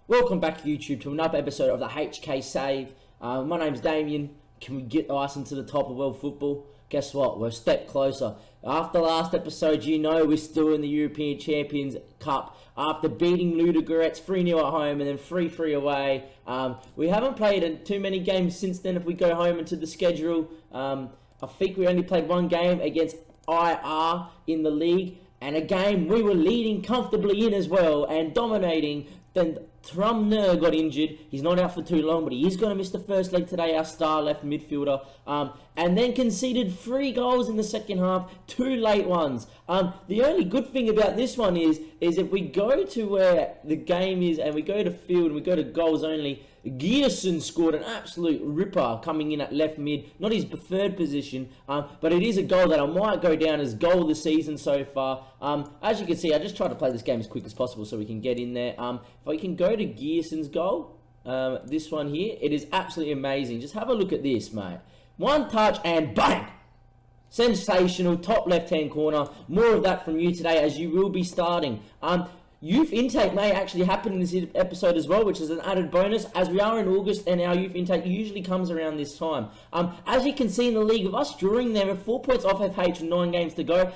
Welcome back YouTube to another episode of the HK Save. My name's Damien. Can we get Iceland to the top of world football? Guess what? We're a step closer. After last episode, you know we're still in the European Champions Cup. After beating Ludogorets 3-0 at home and then 3-3 away. We haven't played too many games since then if we go home into the schedule. I think we only played one game against IR in the league. And a game we were leading comfortably in as well and dominating. Then Trumner got injured. He's not out for too long, but he is going to miss the first leg today, our star left midfielder. And then conceded 3 goals in the second half, 2 late ones. The only good thing about this one is if we go to where the game is and we go to field and we go to goals only, Gearson scored an absolute ripper coming in at left mid. Not his preferred position, but it is a goal that I might go down as goal of the season so far. As you can see, I just tried to play this game as quick as possible so we can get in there. If I can go to Gearson's goal, this one here, it is absolutely amazing. Just have a look at this, mate. One touch and bang! Sensational, top left-hand corner. More of that from you today as you will be starting. Youth intake may actually happen in this episode as well, which is an added bonus, as we are in August and our youth intake usually comes around this time. As you can see in the league of us drawing there, 4 points off FH and 9 games to go.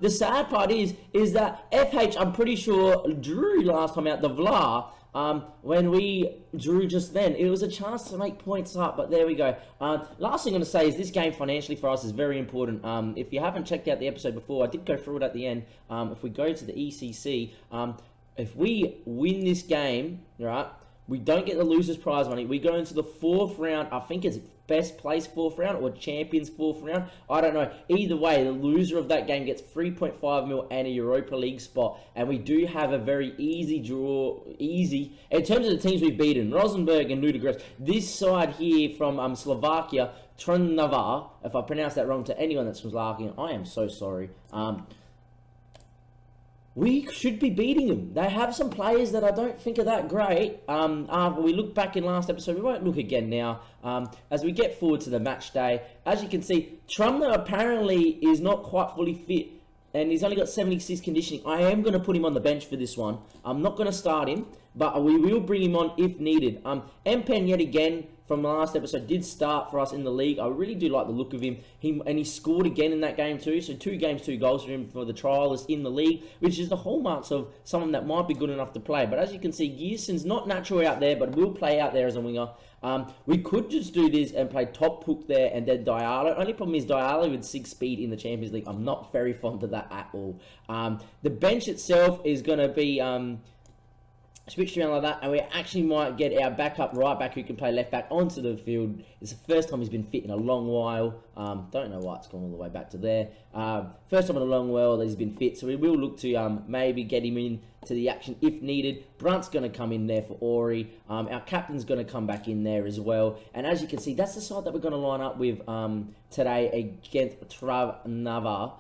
The sad part is that FH, I'm pretty sure, drew last time out the Vla. When we drew just then, it was a chance to make points up, but there we go. Last thing I'm going to say is this game financially for us is very important. If you haven't checked out the episode before, I did go through it at the end. If we go to the ECC, if we win this game, right, we don't get the loser's prize money. We go into the 4th round. I think it's best place 4th round or champions 4th round. I don't know. Either way, the loser of that game gets 3.5 mil and a Europa League spot. And we do have a very easy draw. Easy. In terms of the teams we've beaten, Rosenborg and Ludogorets. This side here from Slovakia, Trnava, if I pronounce that wrong to anyone that's from Slovakia, I am so sorry. We should be beating them. They have some players that I don't think are that great. We look back in last episode. We won't look again now. As we get forward to the match day, as you can see, Trumner apparently is not quite fully fit. And he's only got 76 conditioning. I am going to put him on the bench for this one. I'm not going to start him, but we will bring him on if needed. Mpen yet again from the last episode did start for us in the league. I really do like the look of him. He scored again in that game too. So 2 games, 2 goals for him for the trialist in the league, which is the hallmarks of someone that might be good enough to play. But as you can see, Gearson's not natural out there, but will play out there as a winger. We could just do this and play top hook there and then Diallo. Only problem is Diallo with 6 speed in the Champions League. I'm not very fond of that at all. The bench itself is going to be switched around like that, and we actually might get our backup right back who can play left back onto the field. It's the first time he's been fit in a long while. Don't know why it's gone all the way back to there. First time in a long while that he's been fit, so we will look to maybe get him in to the action if needed. Brunt's going to come in there for Ori. Our captain's going to come back in there as well. And as you can see, that's the side that we're going to line up with today against Trnava.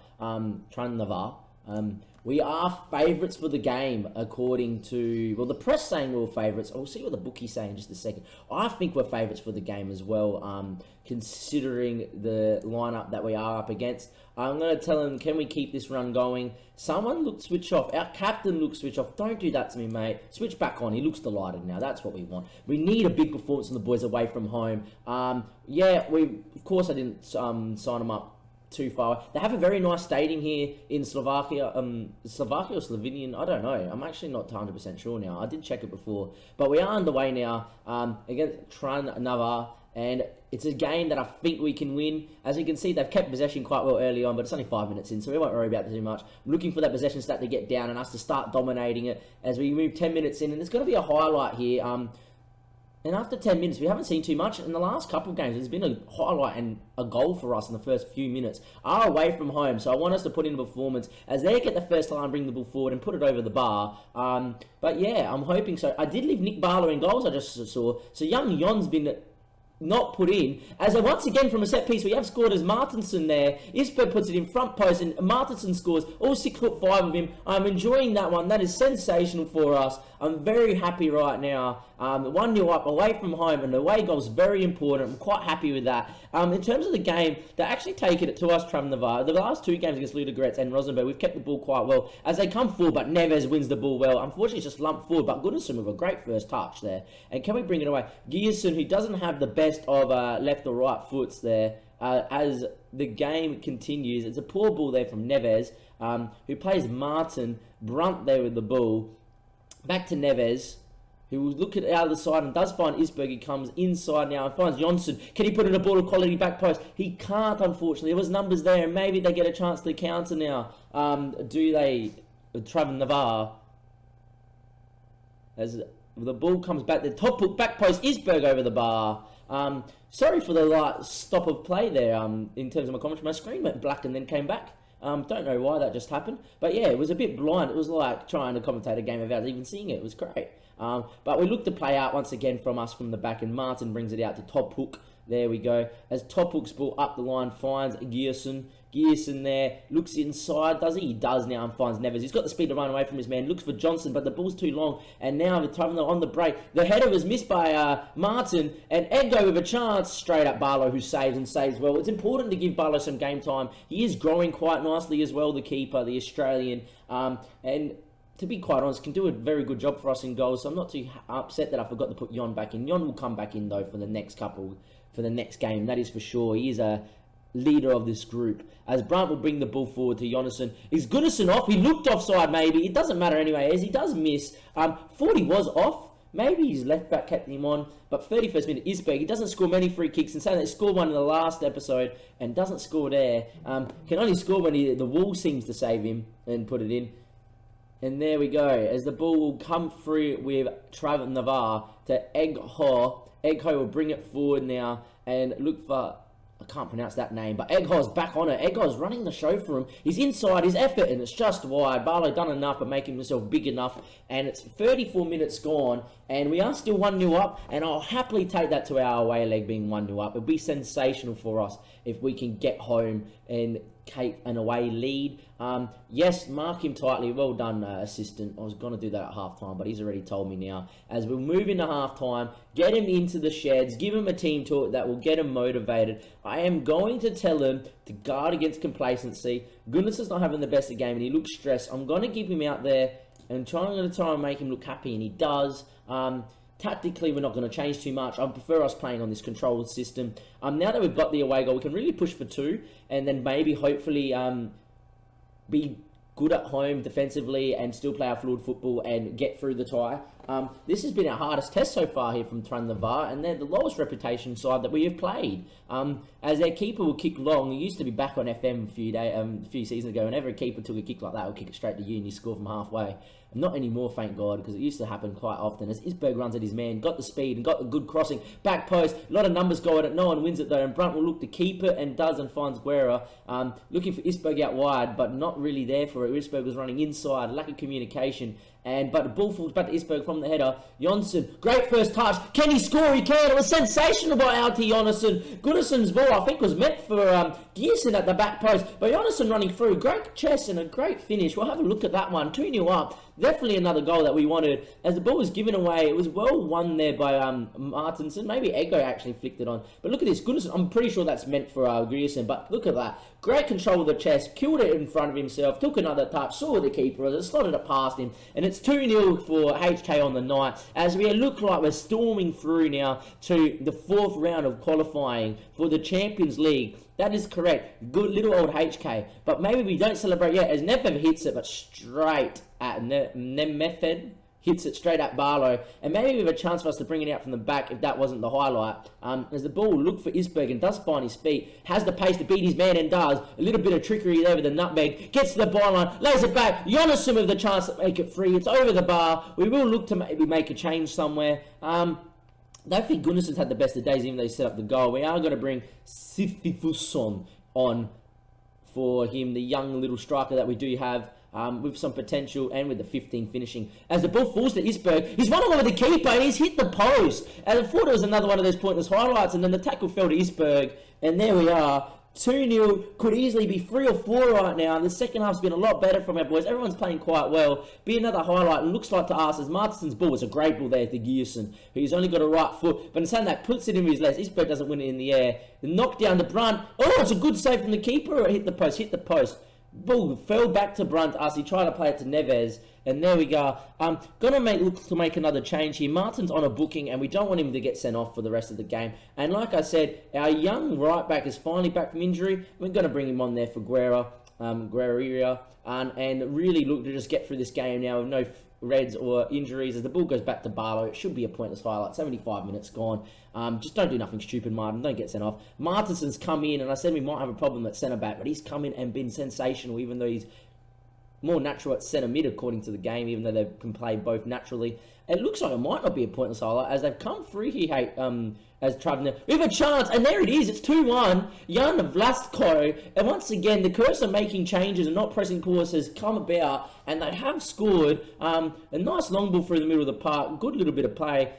We are favourites for the game, according to... Well, the press saying we're favourites. We'll see what the bookie's saying in just a second. I think we're favourites for the game as well, considering the lineup that we are up against. I'm going to tell him, can we keep this run going? Someone looked switch off. Our captain looked switch off. Don't do that to me, mate. Switch back on. He looks delighted now. That's what we want. We need a big performance from the boys away from home. Yeah, of course I didn't sign them up too far. They have a very nice stadium here in Slovakia. Slovakia or Slovenian, I don't know. I'm actually not 100% sure now. I did check it before. But we are underway now against Trnava. And it's a game that I think we can win. As you can see, they've kept possession quite well early on, but it's only 5 minutes in, so we won't worry about it too much. I'm looking for that possession stat to get down and us to start dominating it as we move 10 minutes in. And there's going to be a highlight here. And after 10 minutes, we haven't seen too much. In the last couple of games, there's been a highlight and a goal for us in the first few minutes. Are away from home, so I want us to put in a performance as they get the first line, bring the ball forward and put it over the bar. But yeah, I'm hoping so. I did leave Nick Barlow in goals, I just saw. So young Yon's been not put in. As once again from a set piece, we have scored as Martinson there. Isberg puts it in front post, and Martinson scores. All 6'5" of him. I'm enjoying that one. That is sensational for us. I'm very happy right now. 1-0 up away from home, and the away goal is very important. I'm quite happy with that. In terms of the game, they're actually taking it to us, Travancore. The last 2 games against Ludogorets and Rosenborg, we've kept the ball quite well as they come forward, but Neves wins the ball well. Unfortunately, it's just lumped forward, but Goodison with a great first touch there. And can we bring it away? Gierson, who doesn't have the best of left or right foots there, as the game continues. It's a poor ball there from Neves, who plays Martin Brunt there with the ball. Back to Neves, who will look at the other side and does find Isberg. He comes inside now and finds Jonsson. Can he put in a ball of quality back post? He can't, unfortunately. There was numbers there, and maybe they get a chance to counter now. Do they? Travancore, as the ball comes back, the top hook back post, Isberg over the bar. Sorry for the light stop of play there. In terms of my commentary, my screen went black and then came back. Don't know why that just happened, but yeah, it was a bit blind. It was like trying to commentate a game without even seeing it. It was great. But we look to play out once again from us from the back, and Martin brings it out to Top Hook. There we go. As Top Hook's ball up the line finds Gierson. Gierson there, looks inside, does he? He does now and finds Neves. He's got the speed to run away from his man, looks for Jonsson, but the ball's too long. And now the time on the break, the header was missed by Martin, and Edgo with a chance, straight up Barlow, who saves and saves well. It's important to give Barlow some game time. He is growing quite nicely as well, the keeper, the Australian, and to be quite honest, can do a very good job for us in goals, so I'm not too upset that I forgot to put Jon back in. Jon will come back in, though, for the next game, that is for sure. He is a leader of this group, as Brunt will bring the ball forward to Jonasson. Is Gunnarsson off? He looked offside, maybe. It doesn't matter anyway, as he does miss. 40 was off. Maybe his left back kept him on. But 31st minute, Isberg, he doesn't score many free kicks. And saying that he scored one in the last episode and doesn't score there. Can only score when the wall seems to save him and put it in. And there we go, as the ball will come through with Travancore to Egho. Egho will bring it forward now and look for, I can't pronounce that name, but Egho's back on it. Egho's running the show for him. He's inside, his effort, and it's just wide. Barlow done enough but making himself big enough, and it's 34 minutes gone, and we are still 1-0 up, and I'll happily take that to our away leg being 1-0 up. It'd be sensational for us if we can get home and take an away lead. Yes, mark him tightly. Well done, assistant. I was going to do that at half-time, but he's already told me now. As we move into half-time, get him into the sheds, give him a team talk that will get him motivated. I am going to tell him to guard against complacency. Gunnarsson's not having the best of the game, and he looks stressed. I'm going to keep him out there, and I'm going to try and make him look happy, and he does. Tactically, we're not going to change too much. I prefer us playing on this controlled system. Now that we've got the away goal, we can really push for 2, and then maybe, hopefully, be good at home defensively and still play our fluid football and get through the tie. This has been our hardest test so far here from Trandavar, and they're the lowest reputation side that we have played. As their keeper will kick long. He used to be back on FM a few seasons ago. Whenever a keeper took a kick like that, he'll kick it straight to you and you score from halfway. Not anymore, thank God, because it used to happen quite often. As Isberg runs at his man, got the speed and got the good crossing. Back post, a lot of numbers go at it. No one wins it though, and Brunt will look to keep it and does, and finds Guerra. Looking for Isberg out wide, but not really there for it. Isberg was running inside, lack of communication. But the ball falls back to Isberg from the header. Jonsson, great first touch. Can he score? He can. It was sensational by Alti Jonasson. Gunnarsson's ball, I think, was meant for Gierson at the back post. But Jonasson running through. Great chest and a great finish. We'll have a look at that one. 2-0 up. Definitely another goal that we wanted. As the ball was given away, it was well won there by Martinson. Maybe Eggo actually flicked it on. But look at this. Gunnarson, I'm pretty sure that's meant for Gierson. But look at that. Great control of the chest. Killed it in front of himself. Took another touch. Saw the keeper. It slotted it past him. And it's 2-0 for HK on the night. As we look like we're storming through now to the 4th round of qualifying for the Champions League. That is correct. Good little old HK. But maybe we don't celebrate yet as Nefev hits it, but straight at Nemefed. Hits it straight at Barlow. And maybe we have a chance for us to bring it out from the back if that wasn't the highlight. As the ball will look for Isberg and does find his feet. Has the pace to beat his man and does. A little bit of trickery there with the nutmeg. Gets to the byline. Lays it back. Jonasson with the chance to make it free. It's over the bar. We will look to maybe make a change somewhere. I don't think Gunnarsson's had the best of days even though he set up the goal. We are going to bring Sififusson on for him, the young little striker that we do have. With some potential and with the 15 finishing. As the ball falls to Isberg, he's one over the keeper and he's hit the post. And I thought it was another one of those pointless highlights, and then the tackle fell to Isberg, and there we are. 2-0, could easily be 3 or 4 right now. The second half's been a lot better from our boys. Everyone's playing quite well. Be another highlight, and looks like to us as Martinson's ball was a great ball there to Gearson, who's only got a right foot. But in saying that, puts it in his legs. Isberg doesn't win it in the air. The knock down to Brunt. Oh, it's a good save from the keeper, or it hit the post? Hit the post. Ball fell back to Brunt as he tried to play it to Neves, and there we go. Gonna look to make another change here. Martin's on a booking, and we don't want him to get sent off for the rest of the game. And like I said, our young right back is finally back from injury. We're gonna bring him on there for Guerra, and really look to just get through this game now with no reds or injuries. As the ball goes back to Barlow, it should be a pointless highlight. 75 minutes gone. Just don't do nothing stupid, Martin. Don't get sent off. Martinson's come in, and I said we might have a problem at centre-back, but he's come in and been sensational, even though he's more natural at centre-mid, according to the game, even though they can play both naturally. It looks like it might not be a pointless highlight, as they've come through here, as Travener. We have a chance, and there it is. It's 2-1. Jan Vlasko, and once again, the curse of making changes and not pressing course has come about, and they have scored. A nice long ball through the middle of the park. Good little bit of play.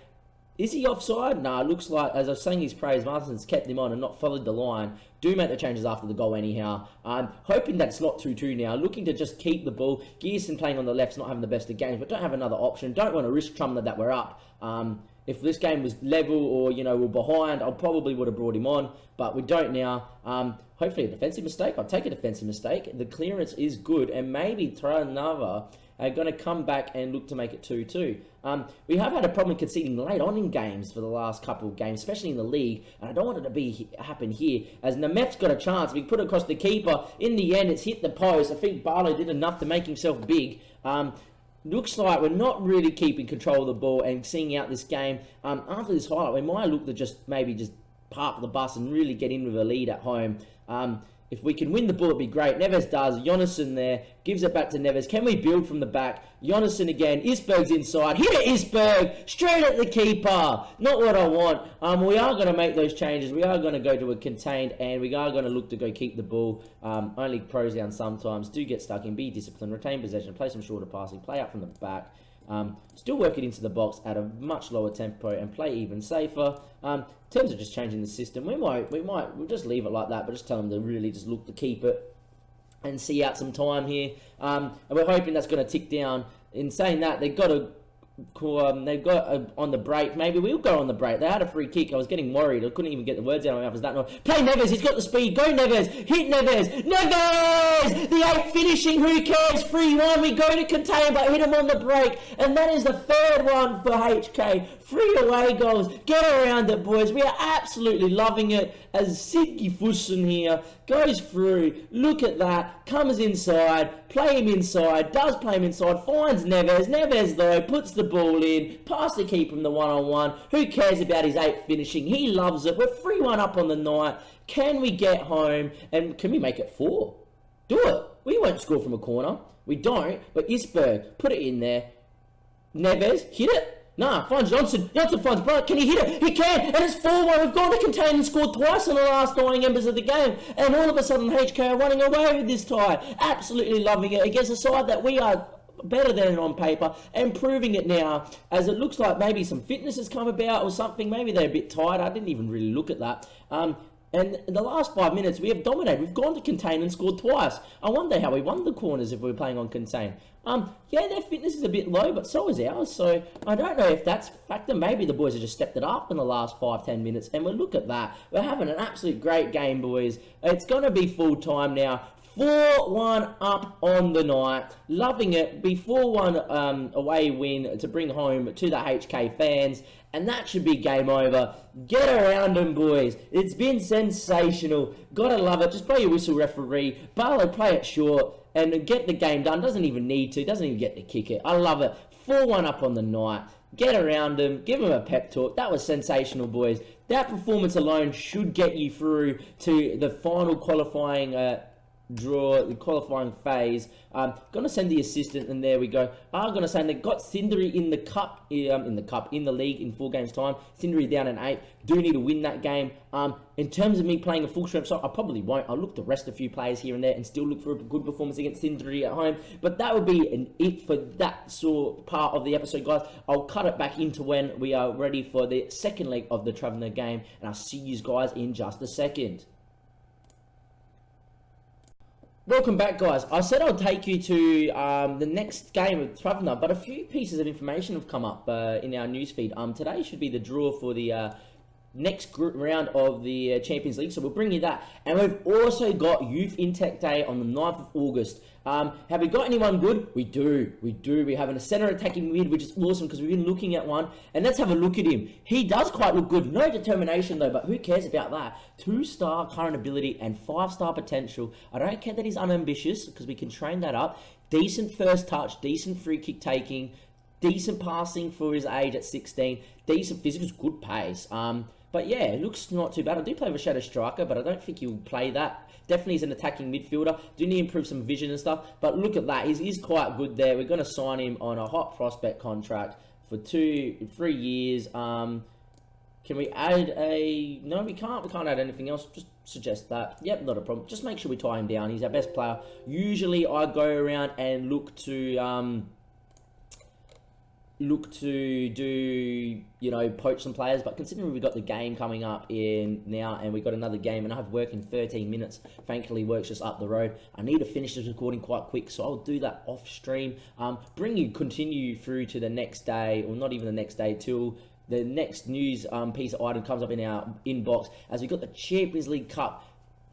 Is he offside? No, it looks like, as I was saying his praise, Martinson's kept him on and not followed the line. Do make the changes after the goal anyhow. Hoping that it's not 2-2 now. Looking to just keep the ball. Gearson playing on the left's not having the best of games, but don't have another option. Don't want to risk Trumner that we're up. If this game was level or, we're behind, I probably would have brought him on, but we don't now. Hopefully a defensive mistake. I'll take a defensive mistake. The clearance is good, and maybe Tranava are going to come back and look to make it 2-2. We have had a problem conceding late on in games for the last couple of games, especially in the league, and I don't want it to happen here, as Nemeth's got a chance. We put it across the keeper. In the end, it's hit the post. I think Barlow did enough to make himself big. Looks like we're not really keeping control of the ball and seeing out this game. After this highlight, we might look to just park the bus and really get in with a lead at home. If we can win the ball, it'd be great. Neves does. Jonasson there. Gives it back to Neves. Can we build from the back? Jonasson again. Isberg's inside. Hit it, Isberg! Straight at the keeper. Not what I want. We are going to make those changes. We are going to go to a contained, and we are going to look to go keep the ball. Only pros down sometimes. Do get stuck in. Be disciplined. Retain possession. Play some shorter passing. Play out from the back. Still work it into the box at a much lower tempo and play even safer. In terms of just changing the system, we'll just leave it like that, but just tell them to really just look to keep it and see out some time here. And we're hoping that's going to tick down. In saying that, they've got on the break. Maybe we'll go on the break. They had a free kick. I was getting worried. I couldn't even get the words out of my mouth. Was that not? Play Neves. He's got the speed. Go Neves. Hit Neves. Neves! The 8 finishing. Who cares? 3-1. We go to contain, but hit him on the break. And that is the third one for HK. 3 away goals. Get around it, boys. We are absolutely loving it. As Sidney Fussen here goes through. Look at that. Comes inside. Play him inside. Does play him inside. Finds Neves. Neves, though, puts the ball in. Pass the keeper from the one-on-one. Who cares about his 8 finishing? He loves it. We're 3-1 up on the night. Can we get home? And can we make it 4? Do it. We won't score from a corner. We don't. But Isberg, put it in there. Neves, hit it. Nah, finds Johnson. Johnson finds Brunt. Can he hit it? He can. And it's 4-1. We've gone to contain and scored twice in the last 9 embers of the game. And all of a sudden, HK are running away with this tie. Absolutely loving it against a side that we are better than on paper, and proving it now, as it looks like maybe some fitness has come about or something. Maybe they're a bit tired. I didn't even really look at that. And in the last 5 minutes, we have dominated. We've gone to contain and scored twice. I wonder how we won the corners if we were playing on contain. Yeah, their fitness is a bit low, but so is ours. So I don't know if that's a factor. Maybe the boys have just stepped it up in the last 5-10 minutes. And we'll look at that. We're having an absolute great game, boys. It's going to be full time now. 4-1 up on the night. Loving it. Be 4-1 away win to bring home to the HK fans. And that should be game over. Get around them, boys. It's been sensational. Gotta love it. Just blow your whistle, referee. Barlow, play it short and get the game done. Doesn't even need to. Doesn't even get to kick it. I love it. 4-1 up on the night. Get around them. Give them a pep talk. That was sensational, boys. That performance alone should get you through to the final qualifying draw the qualifying phase. Gonna send the assistant, and there we go. I'm gonna say they got Sindri in the cup, in the league in 4 games time. Sindri down in 8. Do need to win that game. In terms of me playing a full strength side, I probably won't. I'll look to rest a few players here and there and still look for a good performance against Sindri at home. But that would be an it for that sort of part of the episode, guys. I'll cut it back into when we are ready for the second leg of the Traveller game, and I'll see you guys in just a second. Welcome back, guys. I said I'll take you to the next game of Traveller, but a few pieces of information have come up in our newsfeed. Today should be the draw for the next group round of the Champions League, so we'll bring you that. And we've also got Youth Intake Day on the 9th of August. Have we got anyone good? We do. We have a centre attacking mid, which is awesome because we've been looking at one. And let's have a look at him. He does quite look good. No determination though, but who cares about that? 2-star current ability and 5-star potential. I don't care that he's unambitious because we can train that up. Decent first touch, decent free kick taking, decent passing for his age at 16, decent physicals, good pace. But yeah, it looks not too bad. I do play with Shadow Striker, but I don't think he'll play that. Definitely is an attacking midfielder. Do need to improve some vision and stuff. But look at that. He's quite good there. We're going to sign him on a hot prospect contract for 3 years. Can we add a... No, we can't. We can't add anything else. Just suggest that. Yep, not a problem. Just make sure we tie him down. He's our best player. Usually I go around and look to do, poach some players, but considering we've got the game coming up in now and we've got another game and I have work in 13 minutes, thankfully work's just up the road. I need to finish this recording quite quick, so I'll do that off stream. Continue through to the next day, or not even the next day, till the next news piece of item comes up in our inbox, as we got the Champions League Cup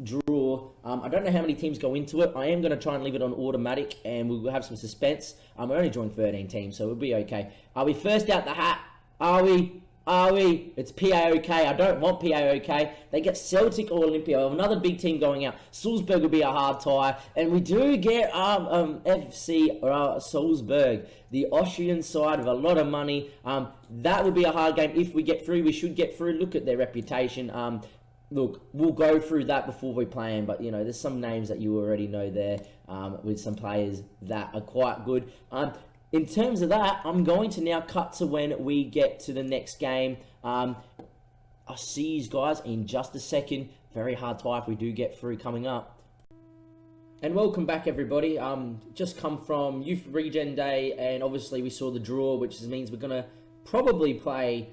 draw. I don't know how many teams go into it. I am going to try and leave it on automatic and we'll have some suspense. We're only drawing 13 teams, so we'll be okay. Are we first out the hat? Are we? It's PAOK. I don't want PAOK. They get Celtic or Olympia. Another big team going out. Salzburg will be a hard tie. And we do get FC Salzburg, the Austrian side, with a lot of money. That will be a hard game. If we get through, we should get through. Look at their reputation. Look, we'll go through that before we play them, but, there's some names that you already know there with some players that are quite good. In terms of that, I'm going to now cut to when we get to the next game. I'll see you guys in just a second. Very hard tie if we do get through coming up. And welcome back, everybody. Just come from Youth Regen Day, and obviously we saw the draw, which means we're going to probably play...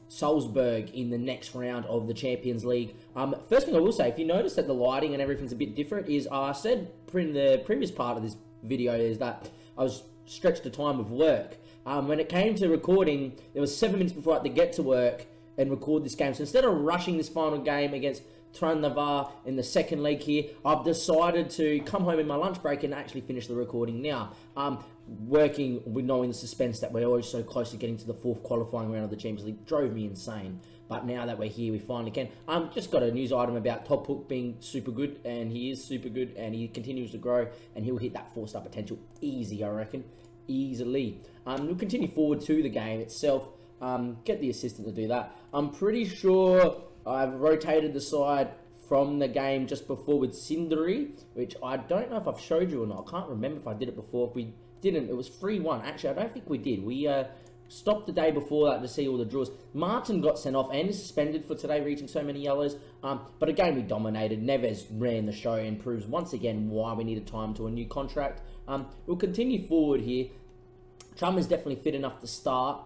Salzburg in the next round of the Champions League. First thing I will say, if you notice that the lighting and everything's a bit different, is I said in the previous part of this video is that I was stretched the time of work. When it came to recording, there was 7 minutes before I had to get to work and record this game. So instead of rushing this final game against Trandavar in the second leg here, I've decided to come home in my lunch break and actually finish the recording now. Working with knowing the suspense that we're always so close to getting to the 4th qualifying round of the Champions League drove me insane. But now that we're here, we finally can. Just got a news item about Top Hook being super good, and he is super good, and he continues to grow, and he'll hit that 4-star potential easy, I reckon. Easily. We'll continue forward to the game itself. Get the assistant to do that. I'm pretty sure I've rotated the side from the game just before with Sindri, which I don't know if I've showed you or not. I can't remember if I did it before. If we didn't, it was 3-1. Actually, I don't think we did. We stopped the day before that to see all the draws. Martin got sent off and is suspended for today, reaching so many yellows. But again, we dominated. Neves ran the show and proves once again why we needed time to a new contract. We'll continue forward here. Trummer is definitely fit enough to start.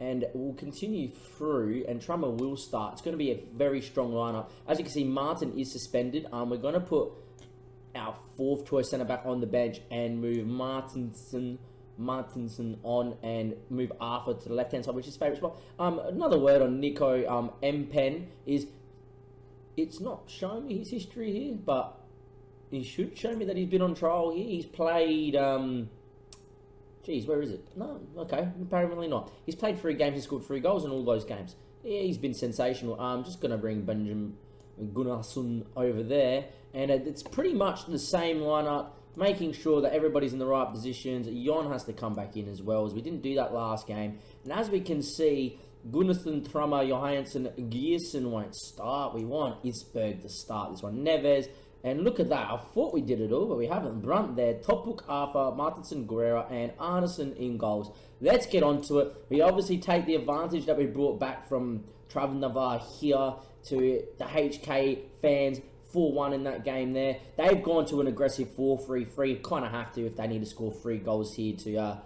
And we'll continue through, and Trummer will start. It's going to be a very strong lineup. As you can see, Martin is suspended. We're going to put our 4th choice centre-back on the bench and move Martinson on and move Arthur to the left-hand side, which is his favourite spot. Another word on Nico M-Pen is, it's not showing me his history here, but he should show me that he's been on trial here. He's played... Geez, where is it? No, okay, apparently not. He's played 3 games and scored 3 goals in all those games. Yeah, he's been sensational. I'm just going to bring Benjamin Gunnarsson over there. And it's pretty much the same lineup, making sure that everybody's in the right positions. Jon has to come back in as well, as we didn't do that last game. And as we can see, Gunnarsson, Trummer, Johansson, Gierson won't start. We want Isberg to start this one. Neves And look at that. I thought we did it all, but we haven't. Brunt there. Topuk, Arthur, Martinson, Guerrero, and Arneson in goals. Let's get on to it. We obviously take the advantage that we brought back from Travel Navarre here to the HK fans. 4-1 in that game there. They've gone to an aggressive 4-3-3. Kind of have to if they need to score 3 goals here to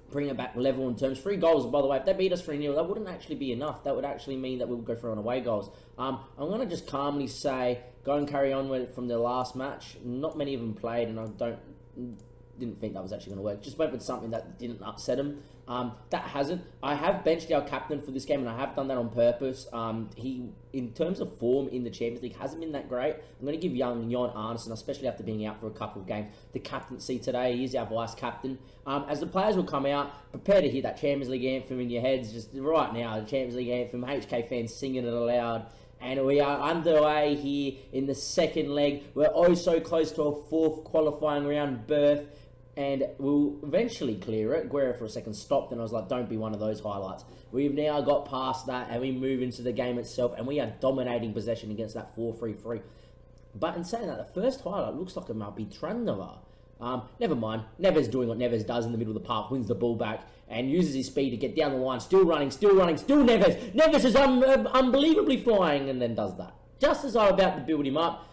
bring it back level in terms. 3 goals, by the way. If they beat us 3-0, that wouldn't actually be enough. That would actually mean that we would go for on away goals. I'm going to just calmly say, go and carry on with it from the last match. Not many of them played, and I didn't think that was actually going to work. Just went with something that didn't upset him. That hasn't. I have benched our captain for this game, and I have done that on purpose. He, in terms of form in the Champions League, hasn't been that great. I'm going to give young Jon Arneson, especially after being out for a couple of games, the captaincy today. He's our vice captain. As the players will come out, prepare to hear that Champions League anthem in your heads. Just right now, the Champions League anthem, HK fans singing it aloud. And we are underway here in the second leg. We're oh so close to a 4th qualifying round berth. And we'll eventually clear it. Guerrero for a second stopped, and I was like, don't be one of those highlights. We've now got past that, and we move into the game itself, and we are dominating possession against that 4-3-3. But in saying that, the first highlight looks like it might be Tranova. Never mind. Neves doing what Neves does in the middle of the park, wins the ball back, and uses his speed to get down the line. Still running, still Neves. Neves is unbelievably flying, and then does that. Just as I'm about to build him up,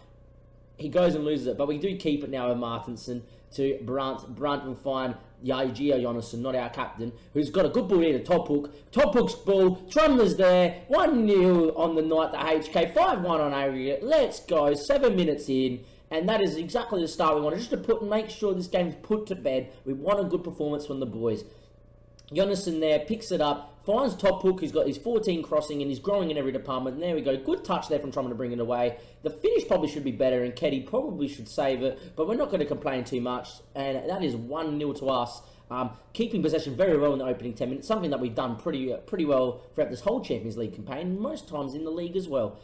he goes and loses it. But we do keep it now with Martinson to Brunt. Brunt will find Gio Jonasson, not our captain, who's got a good ball here to Topuk. Topuk's ball, Trumler's there, 1-0 on the night to HK, 5-1 on aggregate. Let's go, 7 minutes in, and that is exactly the start we wanted, just to make sure this game's put to bed. We want a good performance from the boys. Jonasson there, picks it up, finds Topuk, who's got his 14 crossing, and he's growing in every department. And there we go, good touch there from Truman to bring it away. The finish probably should be better, and Keddy probably should save it, but we're not going to complain too much, and that is 1-0 to us. Keeping possession very well in the opening 10 minutes, something that we've done pretty well throughout this whole Champions League campaign, most times in the league as well.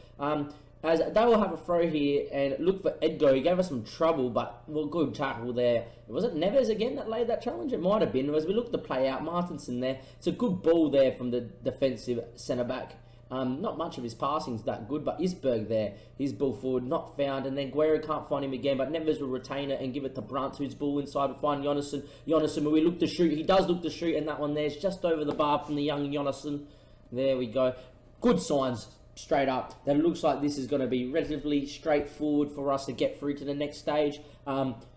As they will have a throw here and look for Edgo. He gave us some trouble, but well, good tackle there. Was it Neves again that laid that challenge? It might have been. As we look to play out, Martinson there. It's a good ball there from the defensive centre-back. Not much of his passing's that good, but Isberg there, his ball forward, not found, and then Guerrero can't find him again, but Neves will retain it and give it to Brunt, whose ball inside will find Jonasson. Jonasson, when we look to shoot, he does look to shoot, and that one there's just over the bar from the young Jonasson. There we go. Good signs. Straight up, that it looks like this is going to be relatively straightforward for us to get through to the next stage.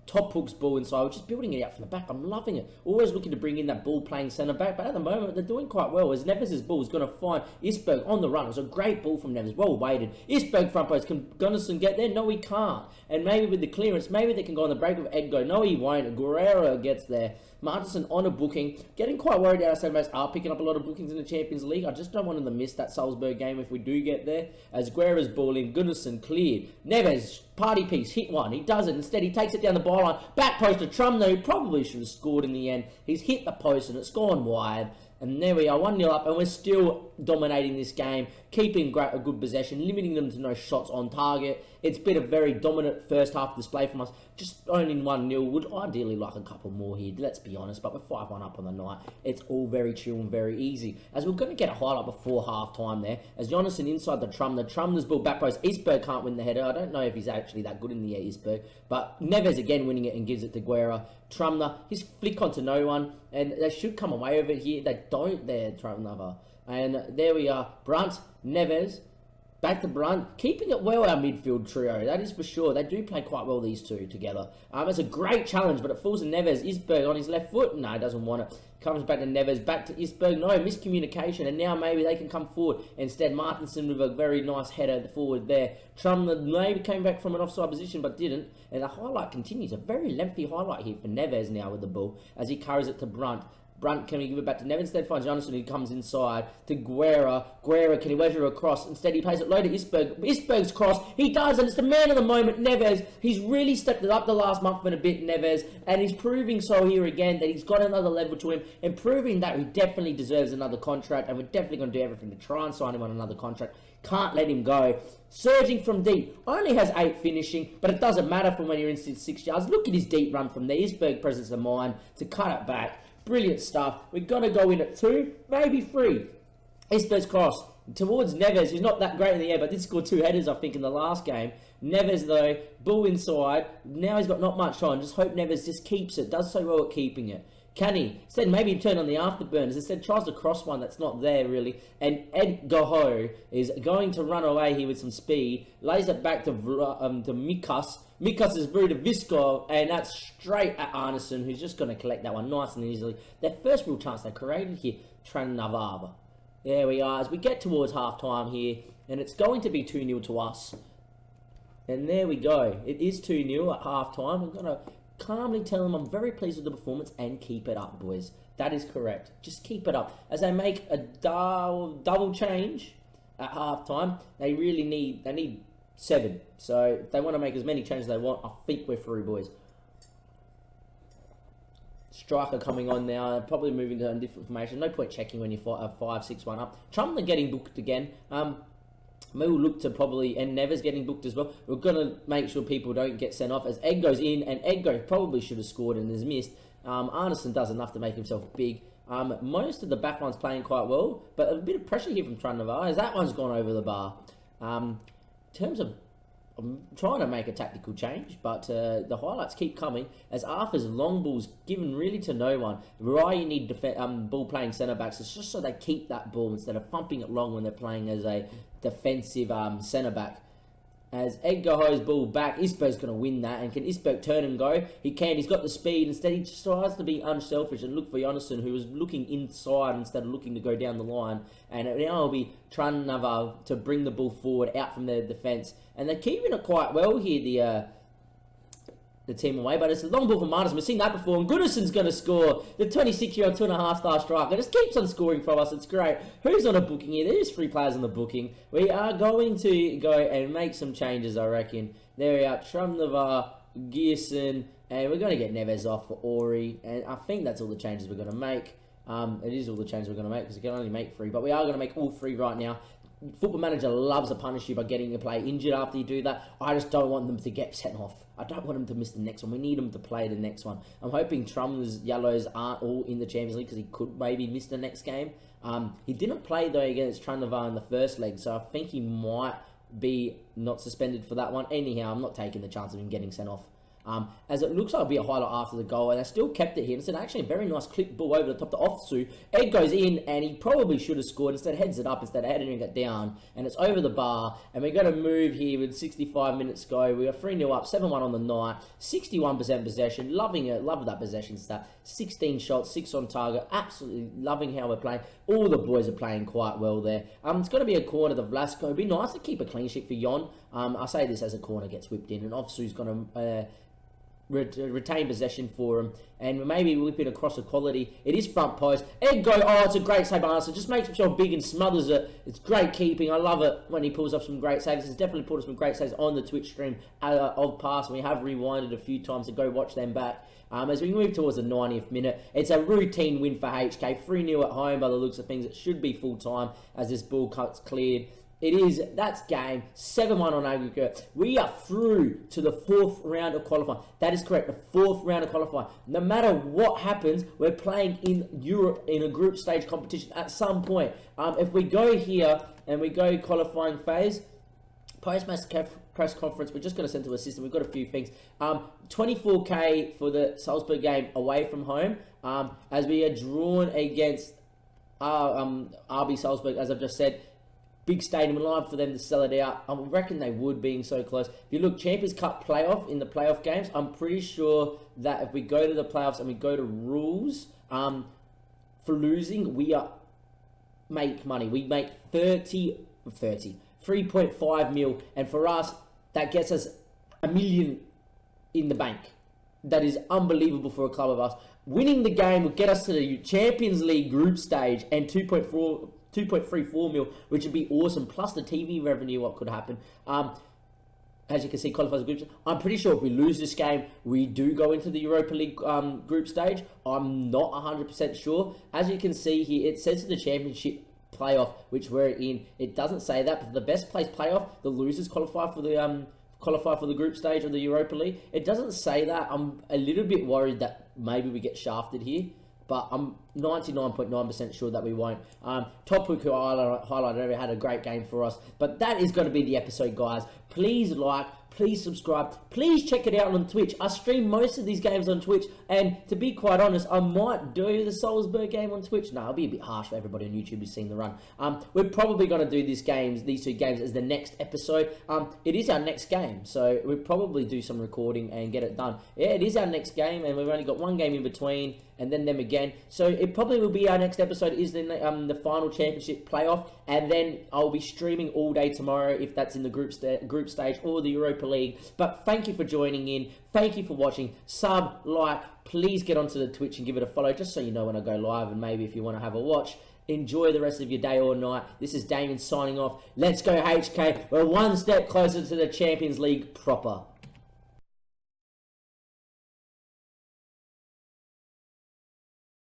Top Hook's ball inside, we're just building it out from the back. I'm loving it. Always looking to bring in that ball playing centre back, but at the moment they're doing quite well. As Neves' ball is going to find Isberg on the run. It was a great ball from Neves, well weighted. Isberg front post, can Gunnarsson get there? No, he can't. And maybe with the clearance, maybe they can go on the break with Edgo. No, he won't. Guerrero gets there. Martinson on a booking. Getting quite worried our centre backs are picking up a lot of bookings in the Champions League. I just don't want them to miss that Salzburg game if we do get there. As Guerrero's ball in, Gunnarsson cleared. Neves, party piece, hit one. He doesn't. Instead, he takes it down the byline. Back post to Trumno, who probably should have scored in the end. He's hit the post and it's gone wide. And there we are, 1-0 up, and we're still dominating this game, keeping a good possession, limiting them to no shots on target. It's been a very dominant first half display from us. Just owning 1-0, would ideally like a couple more here, let's be honest, but we're 5-1 up on the night. It's all very chill and very easy. As we're going to get a highlight before half-time there, as Jonasson inside the Trumner's ball back post. Isberg can't win the header. I don't know if he's actually that good in the air, Isberg, but Neves again winning it and gives it to Guerrero. Trumner, his flick onto no one, and they should come away with it here. They don't there, Trumner. And there we are, Brunt, Neves, back to Brunt, keeping it well, our midfield trio, that is for sure. They do play quite well, these two together. It's a great challenge, but it falls to Neves. Isberg on his left foot, no, he doesn't want it. Comes back to Neves, back to Isberg, no, miscommunication, and now maybe they can come forward. Instead, Martinson with a very nice header forward there. Trumner maybe came back from an offside position, but didn't, and the highlight continues. A very lengthy highlight here for Neves now with the ball, as he carries it to Brunt. Brunt, can he give it back to Neves? Instead finds Jonasson, who comes inside to Guerrero. Guerrero, can he wedge across? Instead, he plays it low to Isberg. Isberg's cross. He does, and it's the man of the moment, Neves. He's really stepped it up the last month and a bit, Neves, and he's proving so here again that he's got another level to him, and proving that he definitely deserves another contract, and we're definitely going to do everything to try and sign him on another contract. Can't let him go. Surging from deep. Only has 8 finishing, but it doesn't matter from when you're in 6 yards. Look at his deep run from there. Isberg presence of mind to cut it back. Brilliant stuff. We're going to go in at 2, maybe 3. Isberg's cross. towards Neves, who's not that great in the air, but did score 2 headers, I think, in the last game. Neves, though, ball inside. Now he's got not much time. Just hope Neves just keeps it. Does so well at keeping it. Can he? Instead, maybe turn on the afterburners. Instead, tries to cross one that's not there, really. And Ed Gaho is going to run away here with some speed. Lays it back to Mikas. Mikas is through to Visco, and that's straight at Arneson, who's just going to collect that one nice and easily. Their first real chance they created here, Tranavaba. There we are, as we get towards half-time here, and it's going to be 2-0 to us. And there we go. It is 2-0 at half-time. I'm going to calmly tell them I'm very pleased with the performance and keep it up, boys. That is correct. Just keep it up. As they make a double change at half-time, they really need 7. So if they want to make as many changes as they want, I think we're through, boys. Striker coming on now, probably moving to a different formation. No point checking when you're 5-6-1 up. Trump getting booked again. We'll look to probably, and Neves getting booked as well. We're going to make sure people don't get sent off as Egg goes in, and Egg probably should have scored and has missed. Arneson does enough to make himself big. Most of the back line's playing quite well, but a bit of pressure here from Tranava as that one's gone over the bar. In terms of, I'm trying to make a tactical change, but the highlights keep coming as Arthur's long ball's given really to no one. Why you need ball playing centre backs is just so they keep that ball instead of thumping it long when they're playing as a defensive centre back. As Edgar Ho's ball back, Isberg's going to win that, and can Isberg turn and go? He can, he's got the speed. Instead, he just tries to be unselfish and look for Jonasson, who was looking inside instead of looking to go down the line. And now it'll be Tranava to bring the ball forward out from their defence. And they're keeping it quite well here, the team away, but it's a long ball from Martin. We've seen that before, and Goodison's going to score. The 26-year-old 2.5-star striker just keeps on scoring for us. It's great. Who's on a booking here? There's 3 players on the booking. We are going to go and make some changes, I reckon. There we are, Trumnava, Gearson, and we're going to get Neves off for Ori, and I think that's all the changes we're going to make. It is all the changes we're going to make because we can only make 3, but we are going to make all 3 right now. Football Manager loves to punish you by getting a player injured after you do that. I just don't want them to get sent off. I don't want them to miss the next one. We need them to play the next one. I'm hoping Trum's yellows aren't all in the Champions League because he could maybe miss the next game. He didn't play though against Trandavar in the first leg, so I think he might be not suspended for that one. Anyhow, I'm not taking the chance of him getting sent off. As it looks like it'll be a highlight after the goal, and they still kept it here. It's actually a very nice clip ball over the top to Offsu. Ed goes in, and he probably should have scored. Instead, heads it up instead of heading it down, and it's over the bar. And we're going to move here with 65 minutes go. We are 3-0 up, 7-1 on the night, 61% possession. Loving it, love that possession stat. 16 shots, 6 on target. Absolutely loving how we're playing. All the boys are playing quite well there. It's going to be a corner to Vlasco. It'd be nice to keep a clean sheet for Jon. I say this as a corner gets whipped in, and Offsu's going to retain possession for him, and maybe whip it across the quality. It is front post. Ed go, oh, it's a great save by Arsenal. Just makes himself big and smothers it. It's great keeping. I love it when he pulls off some great saves. He's definitely put up some great saves on the Twitch stream of past, and we have rewinded a few times to go watch them back. As we move towards the 90th minute, it's a routine win for HK. 3-0 at home by the looks of things. It should be full time as this ball cuts cleared. It is, that's game, 7-1 on aggregate. We are through to the 4th round of qualifying. That is correct, the 4th round of qualifying. No matter what happens, we're playing in Europe in a group stage competition at some point. If we go here and we go qualifying phase, post-match press conference, we're just going to send to a system. We've got a few things. 24K for the Salzburg game away from home, as we are drawn against RB Salzburg, as I've just said. Big stadium, alive for them to sell it out. I reckon they would, being so close. If you look, Champions Cup playoff, in the playoff games, I'm pretty sure that if we go to the playoffs and we go to rules, for losing, we make money. We make 3.5 mil, and for us, that gets us $1 million in the bank. That is unbelievable for a club of us. Winning the game will get us to the Champions League group stage and 2.34 mil, which would be awesome, plus the TV revenue, what could happen. As you can see, qualifies groups. I'm pretty sure if we lose this game, we do go into the Europa League group stage. I'm not 100% sure. As you can see here, it says the Championship playoff, which we're in. It doesn't say that, but for the best place playoff, the losers qualify for the group stage of the Europa League. It doesn't say that. I'm a little bit worried that maybe we get shafted here. but I'm 99.9% sure that we won't. Top Hook, who highlighted earlier, had a great game for us. But that is going to be the episode, guys. Please like, please subscribe, please check it out on Twitch. I stream most of these games on Twitch, and to be quite honest, I might do the Salzburg game on Twitch. No, it'll be a bit harsh for everybody on YouTube who's seen the run. We're probably going to do these two games as the next episode. It is our next game, so we'll probably do some recording and get it done. Yeah, it is our next game, and we've only got one game in between, and then them again. So it probably will be our next episode is the final championship playoff, and then I'll be streaming all day tomorrow if that's in the group stage or the Europa League. But thank you for joining in. Thank you for watching. Sub, like, please get onto the Twitch and give it a follow just so you know when I go live, and maybe if you want to have a watch. Enjoy the rest of your day or night. This is Damien signing off. Let's go HK. We're one step closer to the Champions League proper.